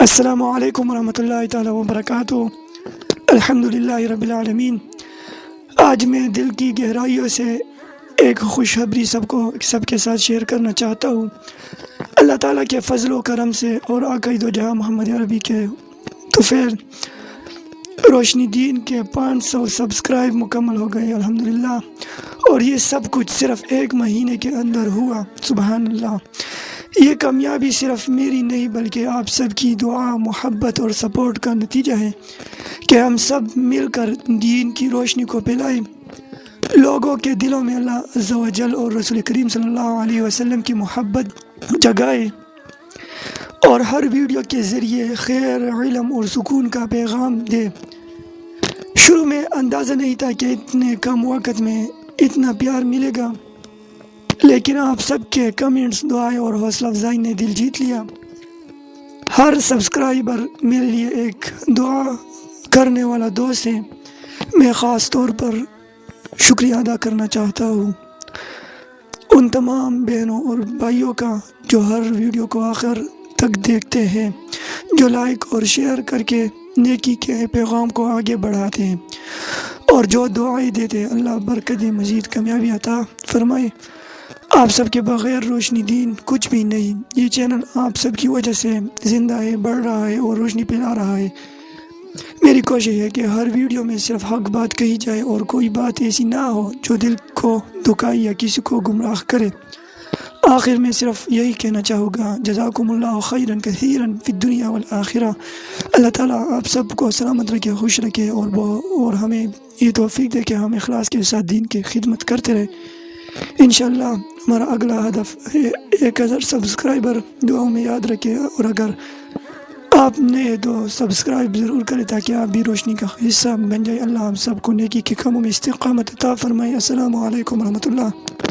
السلام علیکم ورحمۃ اللہ تعالیٰ وبرکاتہ۔ الحمدللہ رب العالمین۔ آج میں دل کی گہرائیوں سے ایک خوشخبری سب کے ساتھ شیئر کرنا چاہتا ہوں۔ اللہ تعالیٰ کے فضل و کرم سے اور آقائد و جہاں محمد عربی کے طفیل روشنی دین کے 500 سبسکرائب مکمل ہو گئے الحمدللہ، اور یہ سب کچھ صرف ایک مہینے کے اندر ہوا۔ سبحان اللہ۔ یہ کامیابی صرف میری نہیں بلکہ آپ سب کی دعا، محبت اور سپورٹ کا نتیجہ ہے کہ ہم سب مل کر دین کی روشنی کو پھیلائیں، لوگوں کے دلوں میں اللہ عز و جل اور رسول کریم صلی اللہ علیہ وسلم کی محبت جگائے، اور ہر ویڈیو کے ذریعے خیر، علم اور سکون کا پیغام دے۔ شروع میں اندازہ نہیں تھا کہ اتنے کم وقت میں اتنا پیار ملے گا، لیکن آپ سب کے کمنٹس، دعائیں اور حوصلہ افزائی نے دل جیت لیا۔ ہر سبسکرائبر میرے لیے ایک دعا کرنے والا دوست ہے۔ میں خاص طور پر شکریہ ادا کرنا چاہتا ہوں ان تمام بہنوں اور بھائیوں کا جو ہر ویڈیو کو آخر تک دیکھتے ہیں، جو لائک اور شیئر کر کے نیکی کے پیغام کو آگے بڑھاتے ہیں، اور جو دعائیں دیتے ہیں۔ اللہ برکت مزید کامیابی عطا فرمائے۔ آپ سب کے بغیر روشنی دین کچھ بھی نہیں۔ یہ چینل آپ سب کی وجہ سے زندہ ہے، بڑھ رہا ہے اور روشنی پھیلا رہا ہے۔ میری کوشش ہے کہ ہر ویڈیو میں صرف حق بات کہی جائے اور کوئی بات ایسی نہ ہو جو دل کو دکھائے یا کسی کو گمراہ کرے۔ آخر میں صرف یہی کہنا چاہوں گا، جزاکم اللہ خیرا کثیرا فی الدنیا والآخرہ۔ اللہ تعالیٰ آپ سب کو سلامت رکھے، خوش رکھے، اور ہمیں یہ توفیق دے کہ ہم اخلاص کے ساتھ دین کی خدمت کرتے رہیں۔ انشاءاللہ ہمارا اگلا ہدف 1000 سبسکرائبر دعاؤں میں یاد رکھے، اور اگر آپ نئے تو سبسکرائب ضرور کریں تاکہ آپ بھی روشنی کا حصہ بن جائے۔ اللہ ہم سب کو نیکی کے کاموں میں استقامت عطا فرمائے۔ السلام علیکم ورحمۃ اللہ۔